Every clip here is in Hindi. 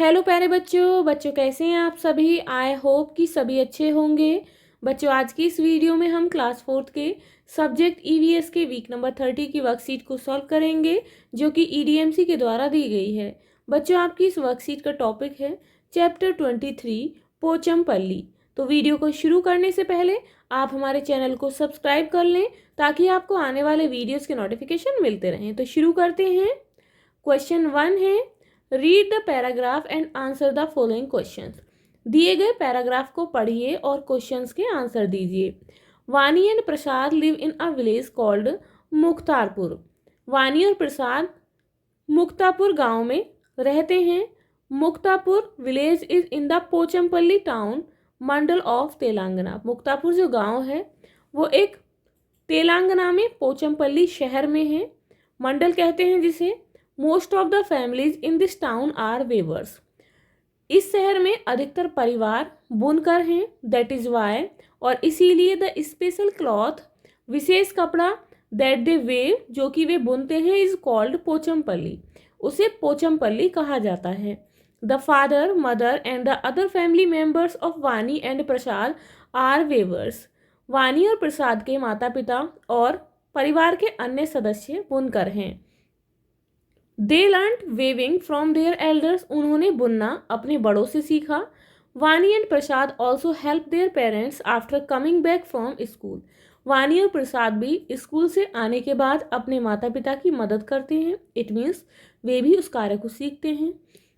हेलो प्यारे बच्चों बच्चों कैसे हैं आप सभी। आई होप कि सभी अच्छे होंगे। बच्चों आज की इस वीडियो में हम क्लास 4th के सब्जेक्ट ईवीएस के वीक नंबर 30 की वर्कशीट को सॉल्व करेंगे जो कि ईडीएमसी के द्वारा दी गई है। बच्चों आपकी इस वर्कशीट का टॉपिक है चैप्टर 23 पोचमपल्ली। तो वीडियो को शुरू करने से पहले आप हमारे चैनल को सब्सक्राइब कर लें ताकि आपको आने वाले वीडियोज़ के नोटिफिकेशन मिलते रहें। तो शुरू करते हैं। क्वेश्चन 1 है read the paragraph and answer the following questions. दिए गए पैराग्राफ को पढ़िए और क्वेश्चंस के आंसर दीजिए। Vani and Prasad live in a village called Mukhtarpur. Vani और प्रसाद मुक्तापुर गांव में रहते हैं। Muktapur village is in the Pochampally town mandal of Telangana. Muktapur जो गांव है वो एक तेलंगाना में पोचमपल्ली शहर में है। मंडल कहते हैं जिसे। Most of the families in this town are weavers. इस शहर में अधिकतर परिवार बुनकर हैं। दैट इज वाई और इसीलिए द स्पेशल क्लॉथ विशेष कपड़ा दैट दे वेव जो कि वे बुनते हैं इज कॉल्ड पोचमपल्ली। उसे पोचमपल्ली कहा जाता है। The father mother and the other family members of वानी एंड प्रसाद आर वेवर्स। वानी और प्रसाद के माता पिता और परिवार के अन्य सदस्य बुनकर हैं। They learn weaving from their elders. उन्होंने बुनना अपने बड़ों से सीखा। Vani and Prasad also help their parents after coming back from school. Vani और प्रसाद भी स्कूल से आने के बाद अपने माता पिता की मदद करते हैं। इट मीन्स वे भी उस कार्य को सीखते हैं।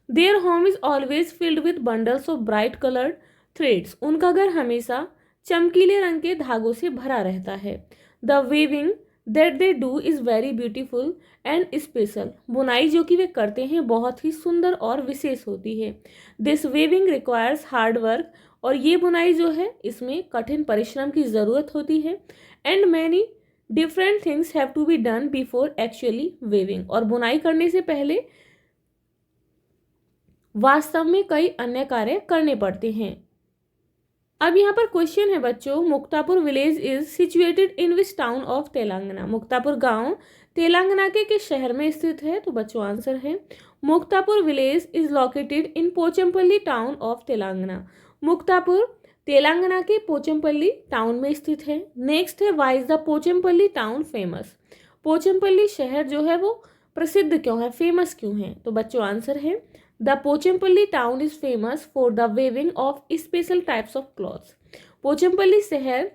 Their home is always filled with bundles of bright coloured threads. उनका घर हमेशा चमकीले रंग के धागों से भरा रहता है। The weaving that they do is very beautiful and special. बुनाई जो कि वे करते हैं बहुत ही सुंदर और विशेष होती है। This weaving requires hard work और ये बुनाई जो है इसमें कठिन परिश्रम की ज़रूरत होती है। And many different things have to be done before actually weaving. और बुनाई करने से पहले वास्तव में कई अन्य कार्य करने पड़ते हैं। अब यहाँ पर क्वेश्चन है बच्चों, Muktapur village is situated in which town of Telangana. Muktapur गांव तेलंगाना के किस शहर में स्थित है। तो बच्चों आंसर है Muktapur village is located in Pochampally town of Telangana. Muktapur Telangana के पोचमपल्ली टाउन में स्थित है। नेक्स्ट है why is the Pochampally town famous. Pochampally शहर जो है वो प्रसिद्ध क्यों है, फेमस क्यों है। तो बच्चों आंसर है the Pochampally town is famous for the weaving of special types of clothes. Pochampally शहर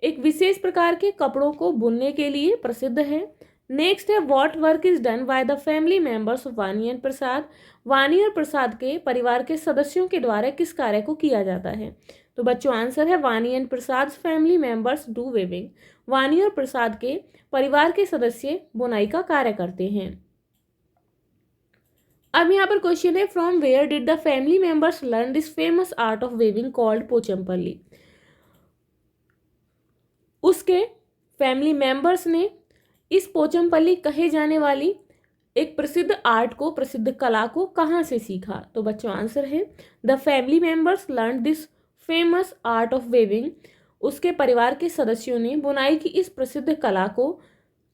एक विशेष प्रकार के कपड़ों को बुनने के लिए प्रसिद्ध है। नेक्स्ट है what work is done by the family members of वानी एंड प्रसाद। वानी और प्रसाद के परिवार के सदस्यों के द्वारा किस कार्य को किया जाता है। तो बच्चों आंसर है Vani and Prasad family members do weaving. Vani और प्रसाद के परिवार के सदस्य बुनाई का कार्य करते हैं। अब यहाँ पर क्वेश्चन है from where did the family members learn this famous art of weaving called Pochampally. उसके फैमिली मेंबर्स ने इस पोचमपल्ली कहे जाने वाली एक प्रसिद्ध आर्ट को, प्रसिद्ध कला को कहाँ से सीखा। तो बच्चों आंसर है the family members learn this famous art of weaving. उसके परिवार के सदस्यों ने बुनाई की इस प्रसिद्ध कला को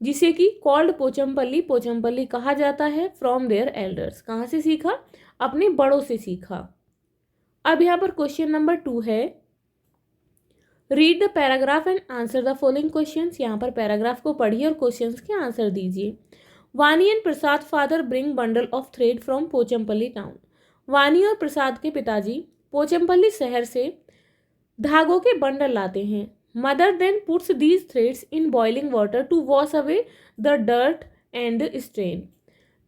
जिसे कि कॉल्ड पोचमपल्ली, पोचमपल्ली कहा जाता है, फ्रॉम देयर एल्डर्स। कहाँ से सीखा, अपने बड़ों से सीखा। अब यहाँ पर क्वेश्चन नंबर 2 है read the paragraph and answer the following questions. यहाँ पर पैराग्राफ को पढ़िए और क्वेश्चंस के आंसर दीजिए। Vani and Prasad father bring bundle of thread from Pochampally town. वानी और प्रसाद के पिताजी पोचमपल्ली शहर से धागों के बंडल लाते हैं। Mother then puts these threads in boiling water to wash away the dirt and strain.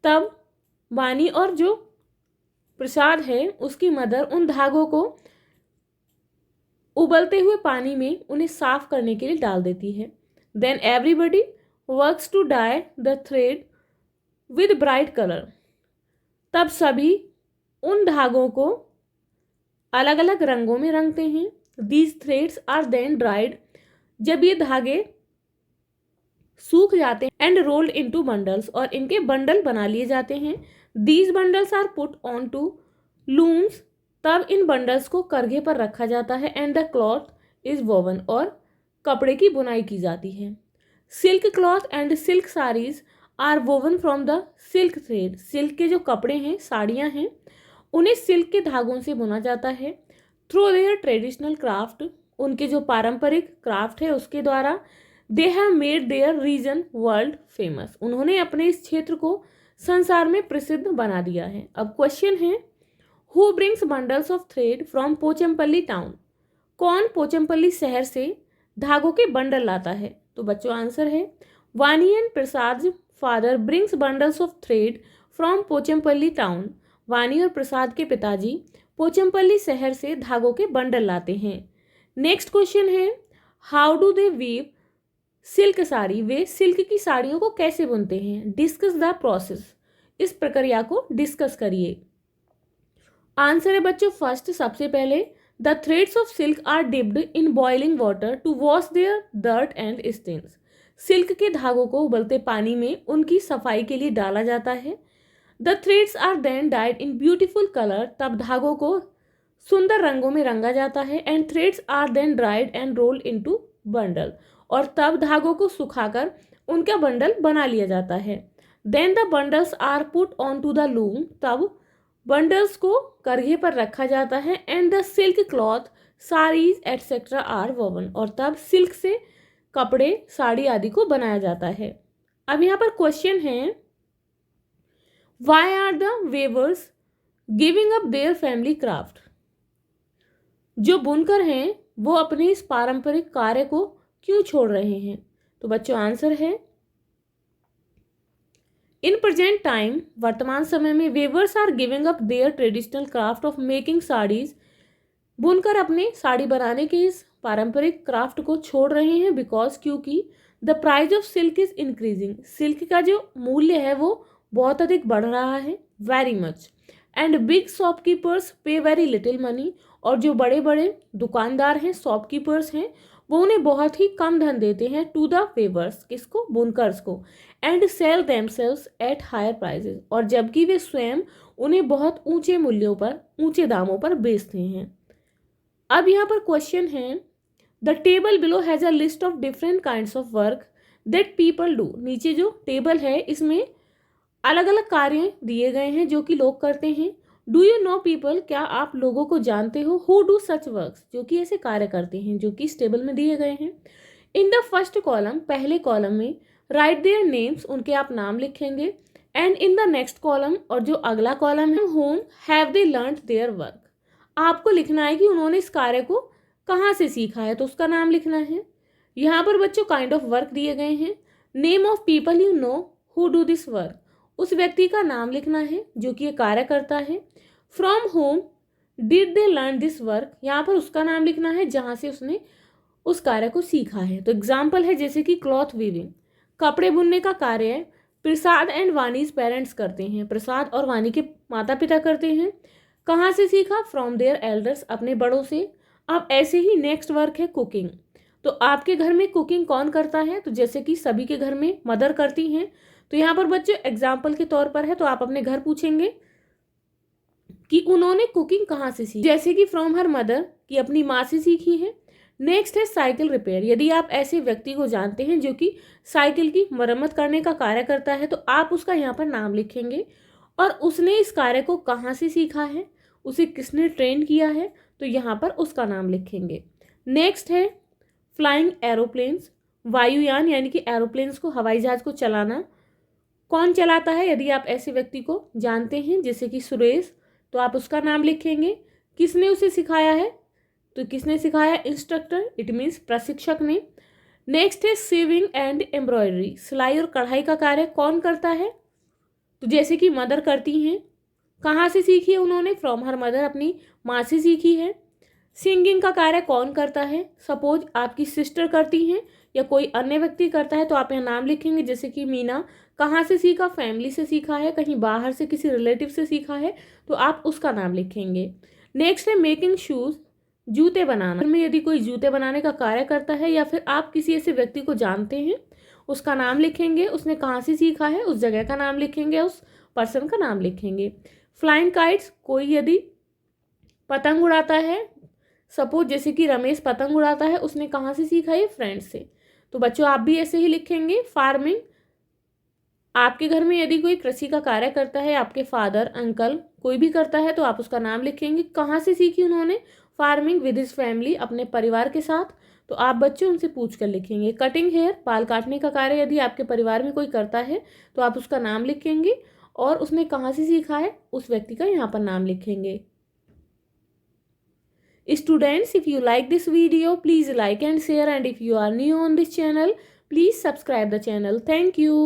तब वानी और जो प्रसाद है उसकी मदर उन धागों को उबलते हुए पानी में उन्हें साफ करने के लिए डाल देती है। Then everybody works to dye the thread with bright colour. तब सभी उन धागों को अलग अलग रंगों में रंगते हैं। These threads are then dried. जब ये धागे सूख जाते हैं एंड रोल्ड इनटू बंडल्स और इनके बंडल बना लिए जाते हैं। These bundles are put on to looms. तब इन बंडल्स को करघे पर रखा जाता है। And the cloth is woven और कपड़े की बुनाई की जाती है। Silk cloth and silk saris are woven from the silk thread. Silk के जो कपड़े हैं, साड़ियाँ हैं, उन्हें सिल्क के धागों से बुना जाता है। थ्रू देयर ट्रेडिशनल क्राफ्ट, उनके जो पारंपरिक क्राफ्ट है उसके द्वारा, they have made their region world famous, उन्होंने अपने इस क्षेत्र को संसार में प्रसिद्ध बना दिया है। अब क्वेश्चन है, who brings bundles of thread from Pochampally town, कौन पोचमपल्ली शहर से धागों के बंडल लाता है? तो बच्चों आंसर है Vani and Prasad father brings bundles of thread from Pochampally town, वानी और प्रसाद के पिताजी पोचमपल्ली शहर से धागों के बंडल लाते हैं। नेक्स्ट क्वेश्चन है, how do they weave silk sari, वे सिल्क की साड़ियों को कैसे बुनते हैं? डिस्कस द प्रोसेस, इस प्रक्रिया को डिस्कस करिए। आंसर है बच्चों फर्स्ट, सबसे पहले the threads of silk are dipped in boiling water to wash their dirt and stains, silk के धागों को उबलते पानी में उनकी सफाई के लिए डाला जाता है। The threads are then dyed in beautiful colour, तब धागों को सुंदर रंगों में रंगा जाता है। And threads are then dried and rolled into bundle, और तब धागों को सुखाकर उनका बंडल बना लिया जाता है। Then the bundles are put on to the loom, तब बंडल्स को करघे पर रखा जाता है। And the silk cloth saris etcetera are woven, और तब सिल्क से कपड़े साड़ी आदि को बनाया जाता है। अब यहाँ पर क्वेश्चन है, why are the weavers giving up their family craft, जो बुनकर हैं वो अपने इस पारंपरिक कार्य को क्यों छोड़ रहे हैं? तो बच्चों आंसर है, इन प्रेजेंट टाइम, वर्तमान समय में, weavers are giving up their traditional craft of making saris, बुनकर अपने साड़ी बनाने के इस पारंपरिक क्राफ्ट को छोड़ रहे हैं। बिकॉज, क्योंकि the price of silk is increasing, silk का जो मूल्य है वो बहुत अधिक बढ़ रहा है, very much. And big shopkeepers पे वेरी लिटिल मनी, और जो बड़े बड़े दुकानदार हैं, शॉपकीपर्स हैं, वो उन्हें बहुत ही कम धन देते हैं टू द वेवर्स, किसको? बुनकर्स को। And sell themselves at higher prices, और जबकि वे स्वयं उन्हें बहुत ऊंचे मूल्यों पर, ऊंचे दामों पर बेचते हैं। अब यहाँ पर क्वेश्चन है, the table below has a list of different kinds of work that people do, नीचे जो टेबल है इसमें अलग अलग कार्य दिए गए हैं जो कि लोग करते हैं। डू यू नो पीपल, क्या आप लोगों को जानते हो? हु डू सच वर्क्स, जो कि ऐसे कार्य करते हैं जो कि इस टेबल में दिए गए हैं। इन द फर्स्ट कॉलम, पहले कॉलम में, राइट देयर नेम्स, उनके आप नाम लिखेंगे। And in the next column, और जो अगला कॉलम है, home have they learn their work, आपको लिखना है कि उन्होंने इस कार्य को कहाँ से सीखा है, तो उसका नाम लिखना है। यहाँ पर बच्चों काइंड ऑफ वर्क दिए गए हैं। Name of people you know who do this work, उस व्यक्ति का नाम लिखना है जो कि ये कार्य करता है। From home did they learn this work, यहाँ पर उसका नाम लिखना है जहाँ से उसने उस कार्य को सीखा है। तो एग्जाम्पल है जैसे कि क्लॉथ वीविंग, कपड़े बुनने का कार्य प्रसाद एंड वानीज पेरेंट्स करते हैं, प्रसाद और वानी के माता पिता करते हैं। कहाँ से सीखा? फ्रॉम देयर एल्डर्स, अपने बड़ों से। अब ऐसे ही नेक्स्ट वर्क है कुकिंग, तो आपके घर में कुकिंग कौन करता है? तो जैसे कि सभी के घर में मदर करती हैं, तो यहाँ पर बच्चों एग्जाम्पल के तौर पर है, तो आप अपने घर पूछेंगे कि उन्होंने कुकिंग कहाँ से सीखी, जैसे कि फ्रॉम हर मदर, कि अपनी माँ से सीखी है। नेक्स्ट है साइकिल रिपेयर, यदि आप ऐसे व्यक्ति को जानते हैं जो कि साइकिल की मरम्मत करने का कार्य करता है, तो आप उसका यहाँ पर नाम लिखेंगे और उसने इस कार्य को कहाँ से सीखा है, उसे किसने ट्रेन किया है, तो यहाँ पर उसका नाम लिखेंगे। नेक्स्ट है फ्लाइंग एरोप्लेन्स, वायुयान यानी कि एरोप्लेन्स को, हवाई जहाज को चलाना कौन चलाता है? यदि आप ऐसे व्यक्ति को जानते हैं जैसे कि सुरेश, तो आप उसका नाम लिखेंगे। किसने उसे सिखाया है? तो किसने सिखाया? इंस्ट्रक्टर, इट मीन्स प्रशिक्षक ने। नेक्स्ट है सीविंग एंड एम्ब्रॉयडरी, सिलाई और कढ़ाई का कार्य कौन करता है? तो जैसे कि मदर करती हैं। कहाँ से सीखी है उन्होंने? फ्रॉम हर मदर, अपनी माँ से सीखी है। सिंगिंग का कार्य कौन करता है? सपोज आपकी सिस्टर करती हैं या कोई अन्य व्यक्ति करता है, तो आप यहाँ नाम लिखेंगे जैसे कि मीना। कहाँ से सीखा? फैमिली से सीखा है, कहीं बाहर से किसी रिलेटिव से सीखा है, तो आप उसका नाम लिखेंगे। नेक्स्ट है मेकिंग शूज़, जूते बनाना में यदि कोई जूते बनाने का कार्य करता है या फिर आप किसी ऐसे व्यक्ति को जानते हैं, उसका नाम लिखेंगे, उसने कहाँ से सीखा है, उस जगह का नाम लिखेंगे, उस पर्सन का नाम लिखेंगे। फ्लाइंग काइट्स, कोई यदि पतंग उड़ाता है, सपोज जैसे कि रमेश पतंग उड़ाता है, उसने कहाँ से सीखा है? फ्रेंड से। तो बच्चों आप भी ऐसे ही लिखेंगे। फार्मिंग, आपके घर में यदि कोई कृषि का कार्य करता है, आपके फादर, अंकल कोई भी करता है, तो आप उसका नाम लिखेंगे। कहाँ से सीखी उन्होंने? फार्मिंग विद हिज फैमिली, अपने परिवार के साथ। तो आप बच्चे उनसे पूछ कर लिखेंगे। कटिंग हेयर, बाल काटने का कार्य यदि आपके परिवार में कोई करता है तो आप उसका नाम लिखेंगे और उसने कहाँ से सीखा है उस व्यक्ति का यहाँ पर नाम लिखेंगे। Students, if you like this video, please like and share, and if you are new on this channel, please subscribe the channel. Thank you.